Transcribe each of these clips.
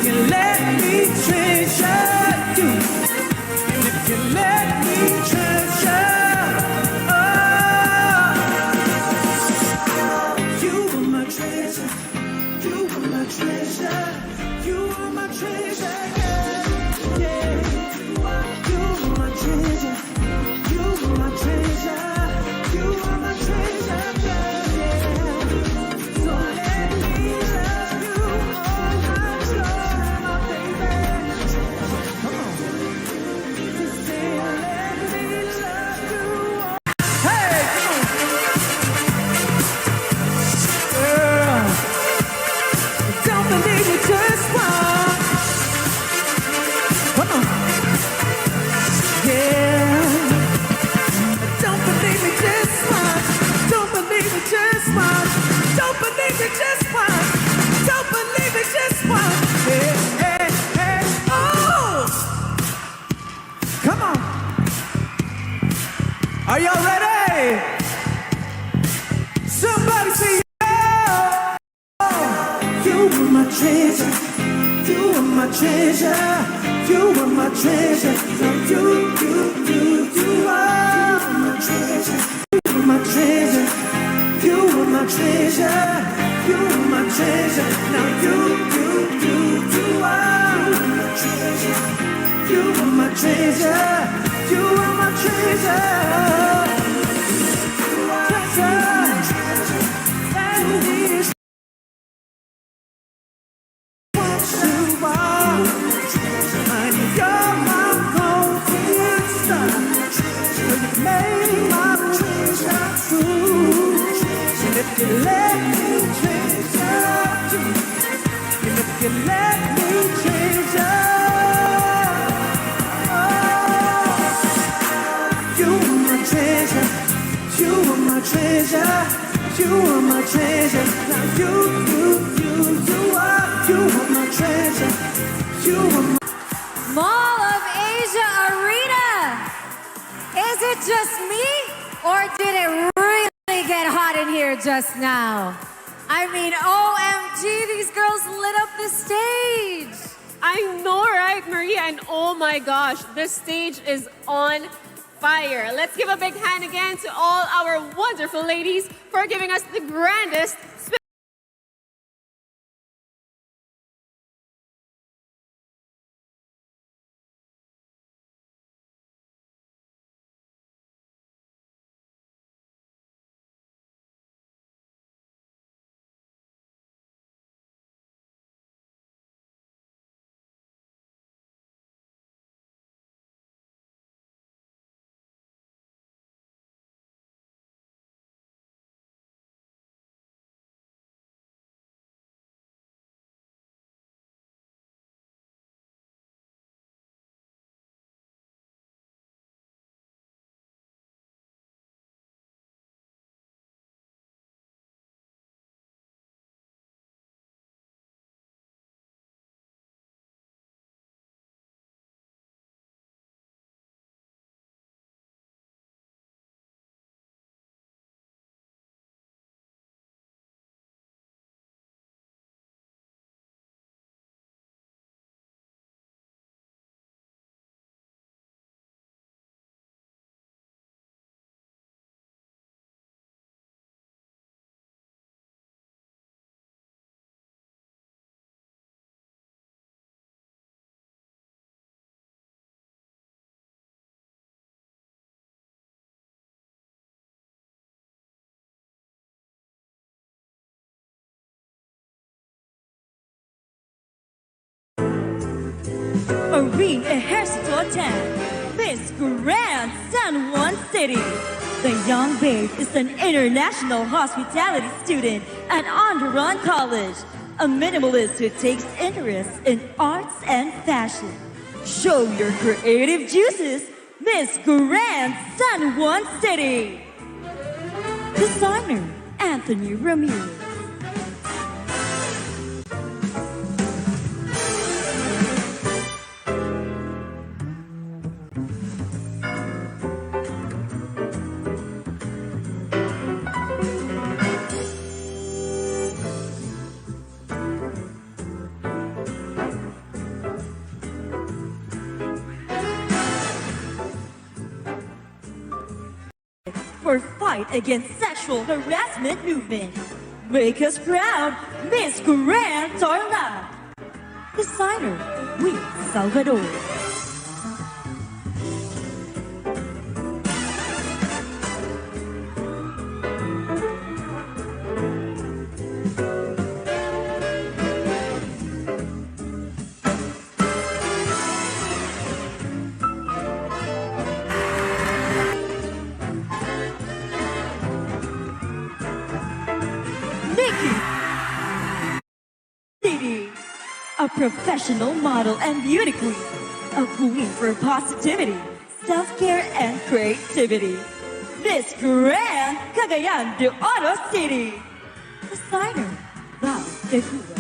you let me treasure you, and if you let me treasure, you are my treasure, you are my treasure, you are my treasure, yeah, yeah. You are my treasure, you are my treasure, you are my treasure, yeah, yeah. So let me love you all night long, my baby. Come on. Just say, let me love you all. Hey, come on. Girl, don't believe me just once. Come on. Yeah. Don't believe me just once. Don't believe me just once. Don't believe me just once. Don't believe me just once. Hey, hey, hey. Oh! Come on. Are y'all ready? Somebody say yeah. You are my treasure. You are my treasure. You are my treasure. Now you are my treasure. You are my treasure. You are my treasure. You are my treasure. Now you are my treasure. You are my treasure. You are my treasure. Treasure. And this what you are. And you're my golden star. When you made my treasure true. And if you let me treasure you, and if you let me treasure, you are my treasure, you are my treasure, you are my treasure. Now you are my treasure, you are my. Mall of Asia Arena! Is it just me? Or did it really get hot in here just now? I mean, OMG, these girls lit up the stage! I know, right, Maria? And oh my gosh, this stage is on fire. Let's give a big hand again to all our wonderful ladies for giving us the grandest Marine Ejército Attack, Miss Grand San Juan City. The young babe is an international hospitality student at Onderon College, a minimalist who takes interest in arts and fashion. Show your creative juices, Miss Grand San Juan City. Designer, Anthony Ramirez. for fight against sexual harassment movement. Make us proud, Miss Grand Thailand. Designer, Will Salvador. A professional model and beauty queen. A queen for positivity, self-care, and creativity. Miss Grand Cagayan de Oro City. Designer, Val de Cuba.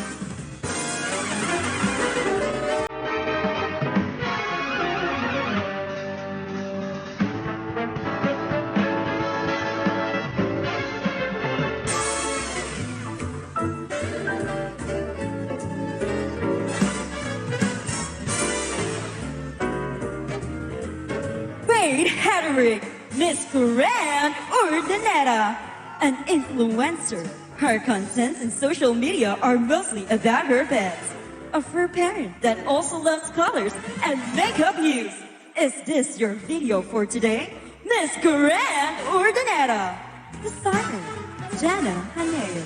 Hederick, Miss Grand Urdaneta, an influencer. Her contents in social media are mostly about her pets. A fur parent that also loves colors and makeup use. Is this your video for today? Miss Grand Urdaneta. Designer, Jana Haneo.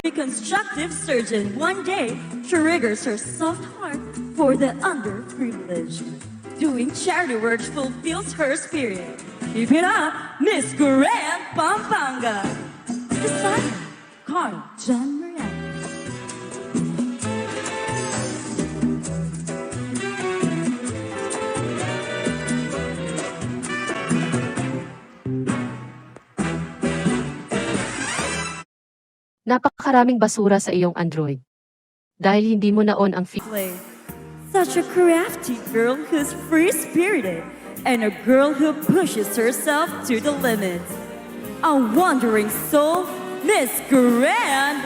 Reconstructive surgeon one day triggers her soft heart for the underprivileged. Doing charity work fulfills her spirit. Keep it up, Miss Grand Pampanga. Designer, Carl John Moran. Napakaraming basura sa iyong Android. Dahil hindi mo na-on ang Play. Such a crafty girl who's free-spirited and a girl who pushes herself to the limits. A wandering soul, Miss Grand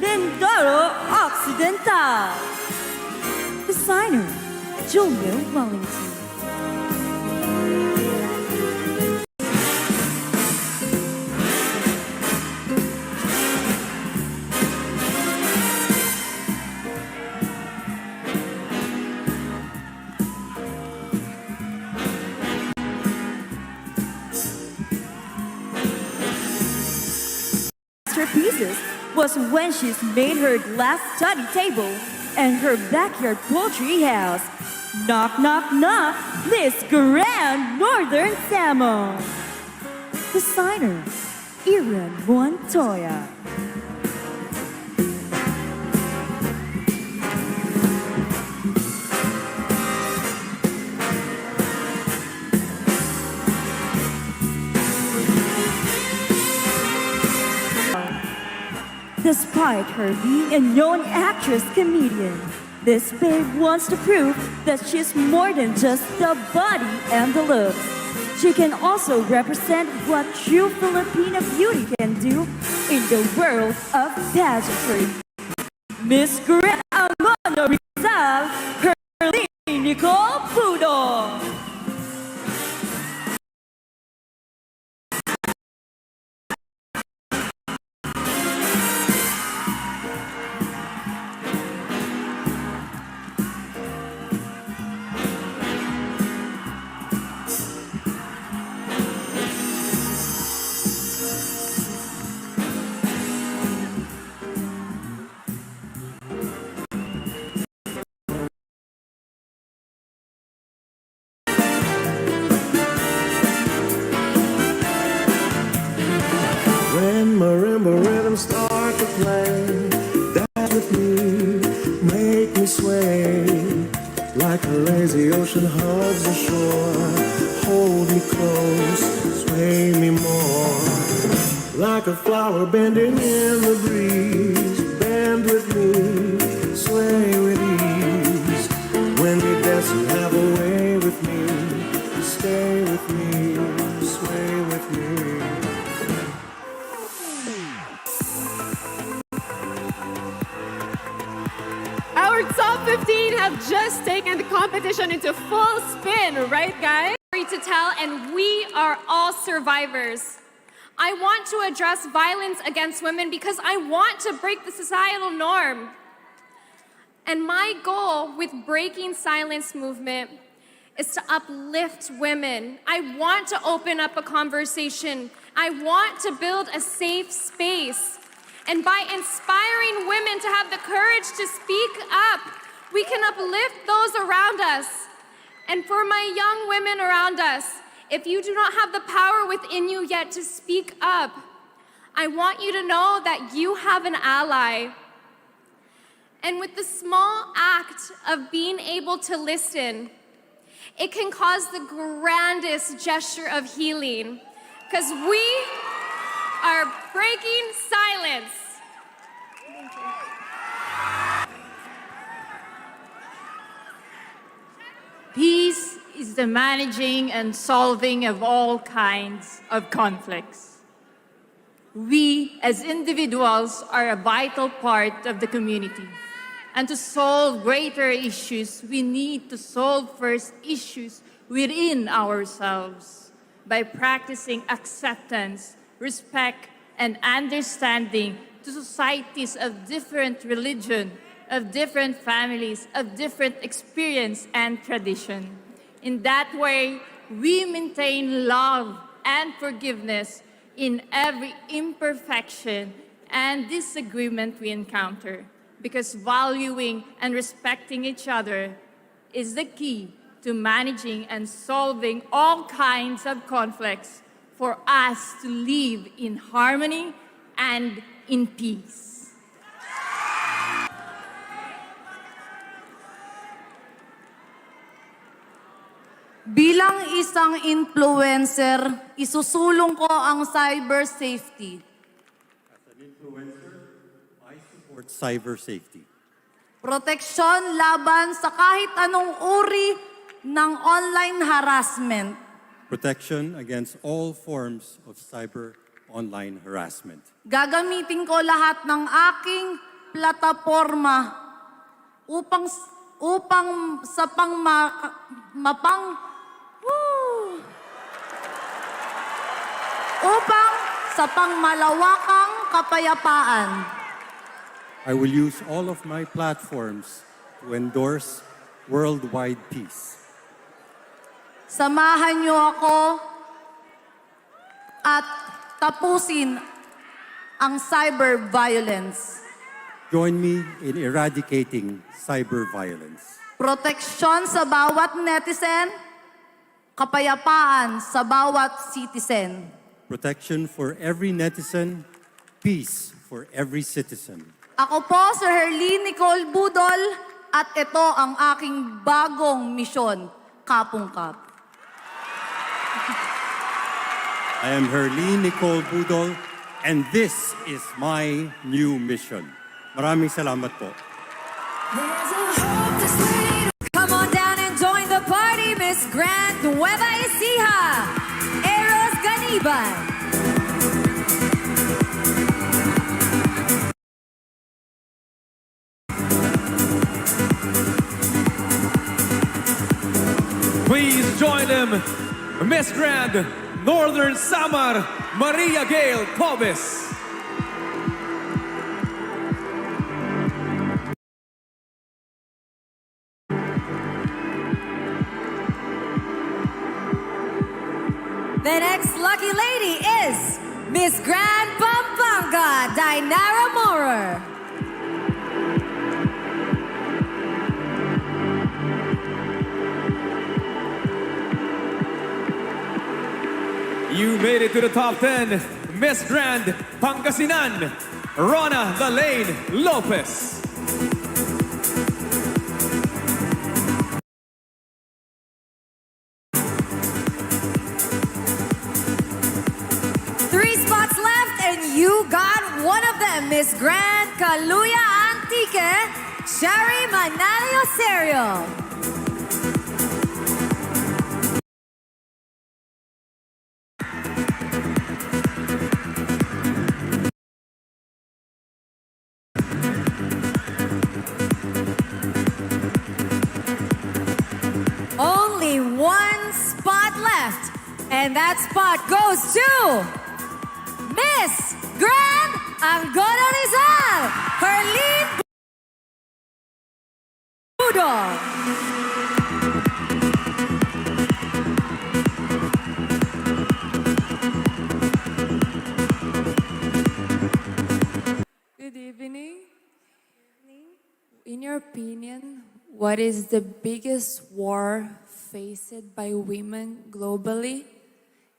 Mindoro Occidental. Designer, Julia Wellington. Pieces was when she's made her glass study table and her backyard poultry house. Knock, knock, knock, Miss Grand Northern Salmon. Designer, Iran Montoya. Despite her being a known actress-comedian, this babe wants to prove that she's more than just the body and the looks. She can also represent what true Filipino beauty can do in the world of pageantry. Miss Grand Angono Rizal, Herline Nicole Pudo. When marimba rhythms start to play, dance with me, make me sway. Like a lazy ocean hugs the shore, hold me close, sway me more. Like a flower bending in the breeze, bend with me, sway with ease. When you dance and have a way with me, stay with me, sway with me. 15 have just taken the competition into full spin, right, guys? To tell, and we are all survivors. I want to address violence against women because I want to break the societal norm. And my goal with Breaking Silence movement is to uplift women. I want to open up a conversation. I want to build a safe space. And by inspiring women to have the courage to speak up, we can uplift those around us. And for my young women around us, if you do not have the power within you yet to speak up, I want you to know that you have an ally. And with the small act of being able to listen, it can cause the grandest gesture of healing, because we are breaking silence. Peace is the managing and solving of all kinds of conflicts. We, as individuals, are a vital part of the community. And to solve greater issues, we need to solve first issues within ourselves by practicing acceptance, respect, and understanding to societies of different religion, of different families, of different experience and tradition. In that way, we maintain love and forgiveness in every imperfection and disagreement we encounter, because valuing and respecting each other is the key to managing and solving all kinds of conflicts for us to live in harmony and in peace. Bilang isang influencer, isusulong ko ang cyber safety. As an influencer, I support cyber safety. Proteksyon laban sa kahit anong uri ng online harassment. Protection against all forms of cyber online harassment. Gagamitin ko lahat ng aking plataporma upang sa pangmalawakang kapayapaan. I will use all of my platforms to endorse worldwide peace. Samahan niyo ako at tapusin ang cyber violence. Join me in eradicating cyber violence. Proteksyon sa bawat netizen, kapayapaan sa bawat citizen. Protection for every netizen, peace for every citizen. Ako po si Herline Nicole Budol at ito ang aking bagong misyon, Kapungkap. I am Herline Nicole Budol, and this is my new mission. Maraming salamat po. There's a hope that's waiting. Come on down and join the party, Miss Grand Nueva Ecija, Eros Ganiban. Please join them, Miss Grand Northern Samar, Maria Gail Pobes. The next lucky lady is Miss Grand Pampanga, Dainara Morer. You made it to the top 10, Miss Grand Pangasinan, Rona Lane Lopez. Three spots left, and you got one of them, Miss Grand Kaluya Antique, Shari Manalio Serio. And that spot goes to Miss Grand Angola Rizal, Herlene Budol. Good evening. In your opinion, what is the biggest war faced by women globally,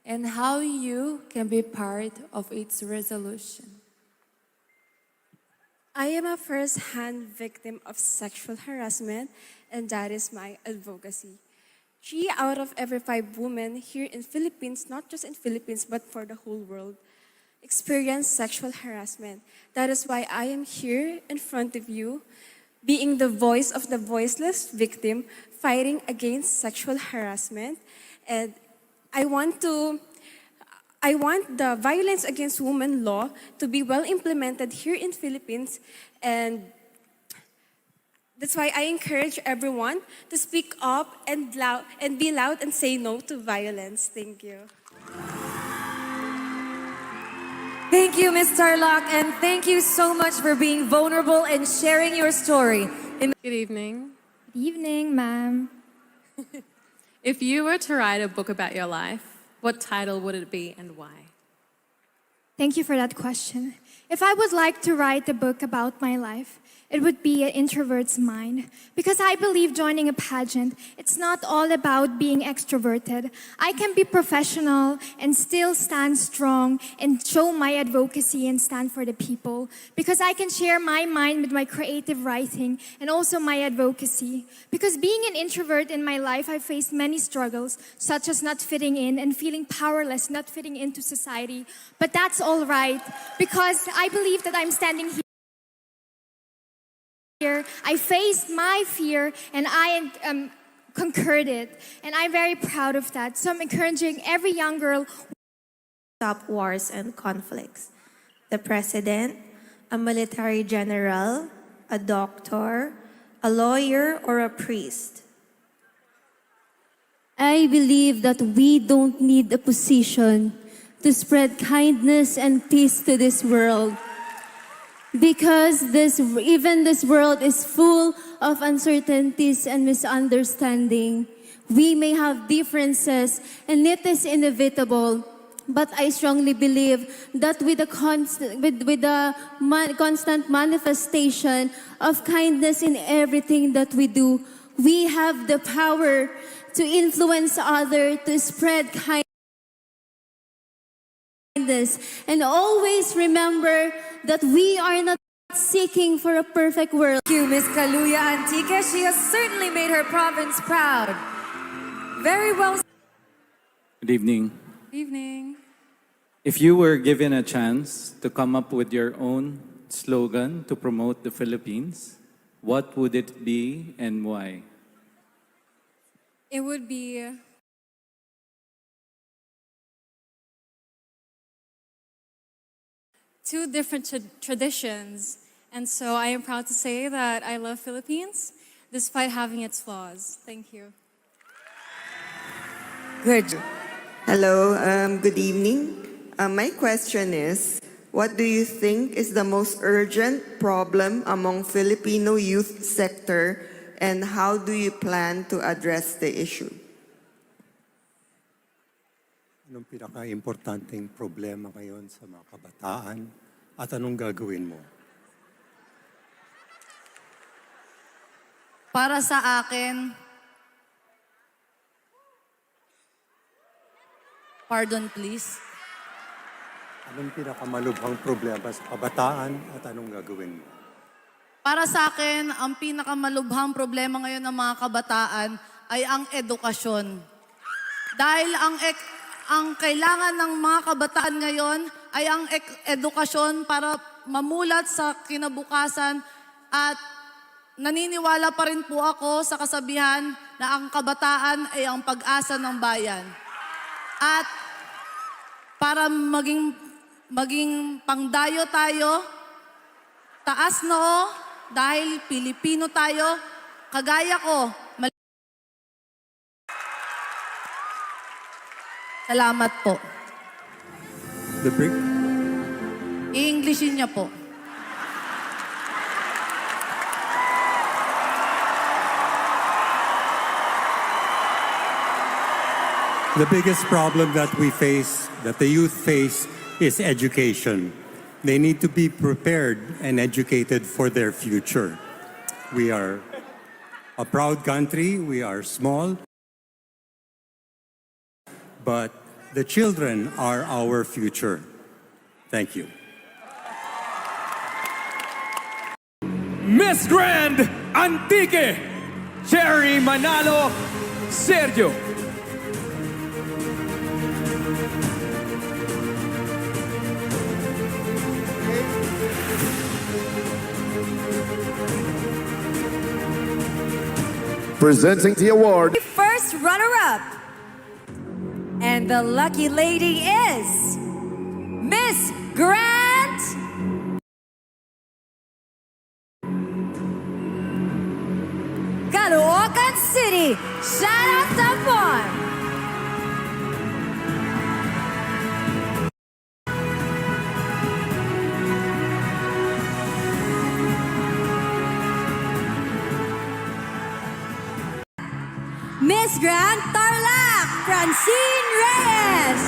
and how you can be part of its resolution? I am a first-hand victim of sexual harassment, and that is my advocacy. 3 out of every 5 women here in Philippines, not just in Philippines, but for the whole world, experience sexual harassment. That is why I am here in front of you, being the voice of the voiceless victim, fighting against sexual harassment. And I want the violence against women law to be well implemented here in Philippines, and that's why I encourage everyone to speak up and be loud and say no to violence. Thank you. Thank you, Ms. Tarlac, and thank you so much for being vulnerable and sharing your story. Good evening. Good evening, ma'am. If you were to write a book about your life, what title would it be and why? Thank you for that question. If I would like to write a book about my life, it would be an introvert's mind. Because I believe joining a pageant, it's not all about being extroverted. I can be professional and still stand strong and show my advocacy and stand for the people. Because I can share my mind with my creative writing and also my advocacy. Because being an introvert in my life, I faced many struggles, such as not fitting in and feeling powerless, not fitting into society. But that's all right, because I believe that I'm standing here. I faced my fear and I conquered it. And I'm very proud of that. So I'm encouraging every young girl. Stop wars and conflicts. The president, a military general, a doctor, a lawyer, or a priest. I believe that we don't need a position to spread kindness and peace to this world. Because even this world is full of uncertainties and misunderstanding. We may have differences and it is inevitable. But I strongly believe that with the constant manifestation of kindness in everything that we do, we have the power to influence others, to spread kindness. And always remember that we are not seeking for a perfect world. Thank you, Ms. Kaluya Antique. She has certainly made her province proud. Very well. Good evening. Evening. If you were given a chance to come up with your own slogan to promote the Philippines, what would it be and why? It would be two different traditions. And so I am proud to say that I love Philippines despite having its flaws. Thank you. Good. Hello, good evening. My question is, what do you think is the most urgent problem among Filipino youth sector, and how do you plan to address the issue? Anong pinaka-importanting problema ngayon sa mga kabataan at anong gagawin mo? Para sa akin, pardon please. Anong pinakamalubhang problema sa kabataan at anong gagawin mo? Para sa akin, ang pinakamalubhang problema ngayon ng mga kabataan ay ang edukasyon. Dahil ang kailangan ng mga kabataan ngayon ay ang edukasyon para mamulat sa kinabukasan, at naniniwala pa rin po ako sa kasabihan na ang kabataan ay ang pag-asa ng bayan. At para maging pangdayo tayo, taas noo, dahil Pilipino tayo, kagaya ko, Salamat po. The big, I-Englishin niya po. the biggest problem that we face, that the youth face, is education. They need to be prepared and educated for their future. We are a proud country, we are small, but the children are our future. Thank you. Miss Grand Antique, Cherry Manalo, Sergio. Presenting the award. First runner-up. And the lucky lady is Miss Grant Caloocan City. Shout out Tampon. Miss Grand Tarlac, Francine Reyes.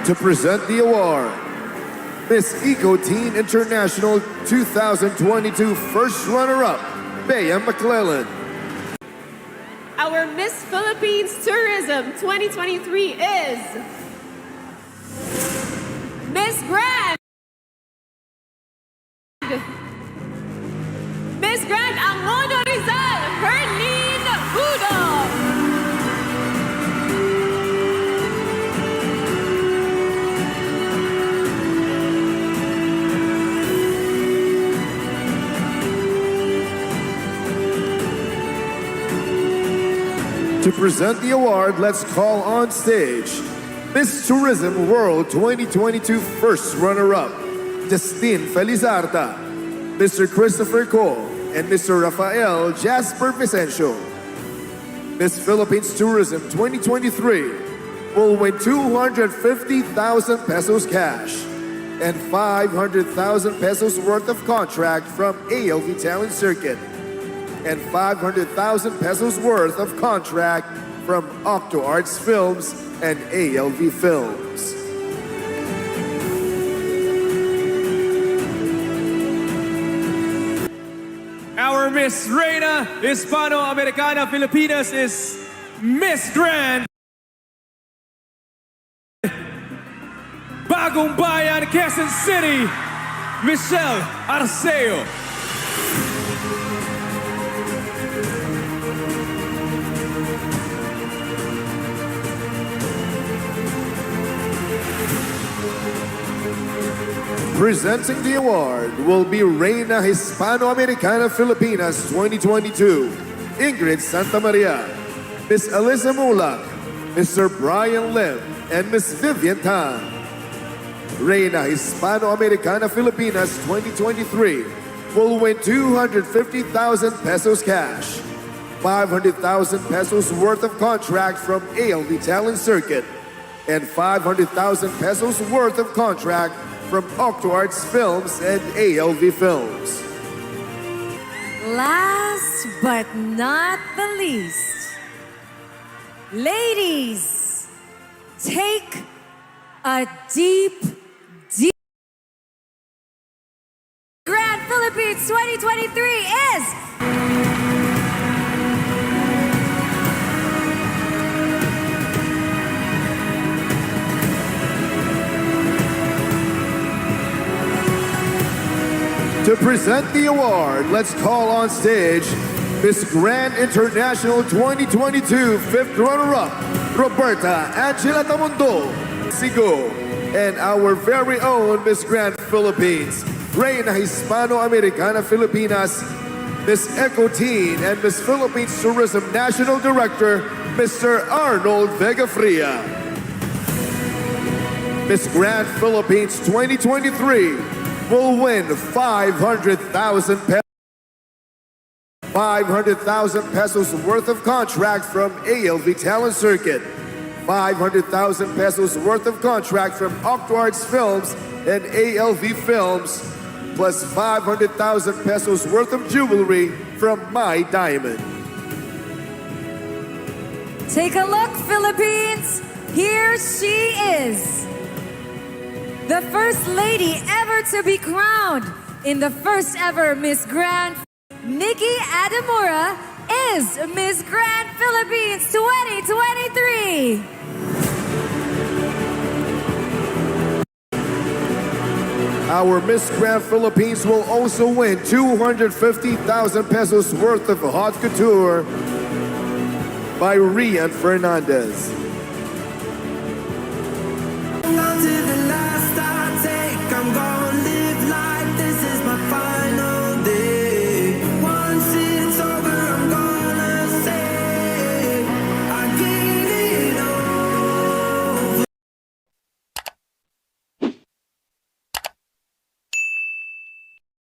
To present the award, Miss Eco Teen International 2022 first runner-up, Bea McClellan. Our Miss Philippines Tourism 2023 is Miss Grand. Miss Grand Angono Rizal, Herlene Budo. To present the award, let's call on stage Miss Tourism World 2022 first runner-up, Justine Felizarta, Mr. Christopher Cole, and Mr. Rafael Jasper Vicencio. Miss Philippines Tourism 2023 will win 250,000 pesos cash and 500,000 pesos worth of contract from ALV Talent Circuit and 500,000 pesos worth of contract from Octo Arts Films and ALV Films. Our Miss Reina Hispano-Americana Filipinas is Miss Grand Bagong Bayan, Quezon City, Michelle Arceo. Presenting the award will be Reina Hispano-Americana Filipinas 2022, Ingrid Santa Maria, Miss Alyssa Mulak, Mr. Brian Lim, and Miss Vivian Tan. Reina Hispano-Americana Filipinas 2023 will win 250,000 pesos cash, 500,000 pesos worth of contract from ALV Talent Circuit, and 500,000 pesos worth of contract from Octo Arts Films and ALV Films. Last but not the least, ladies, take a deep Grand Philippines 2023 is To present the award, let's call on stage Miss Grand International 2022 fifth runner-up, Roberta Angela Tamundo, Sigo, and our very own Miss Grand Philippines, Reina Hispano-Americana Filipinas, Miss Eco Teen, and Miss Philippines Tourism National Director, Mr. Arnold Vegafria. Miss Grand Philippines 2023 will win 500,000 pesos. 500,000 pesos worth of contract from ALV Talent Circuit. 500,000 pesos worth of contract from Octarts Films and ALV Films, plus 500,000 pesos worth of jewelry from My Diamond. Take a look, Philippines. Here she is. The first lady ever to be crowned in the first ever Miss Grand. Nikki Adamura is Miss Grand Philippines 2023. Our Miss Grand Philippines will also win 250,000 pesos worth of haute couture by Rian Fernandez.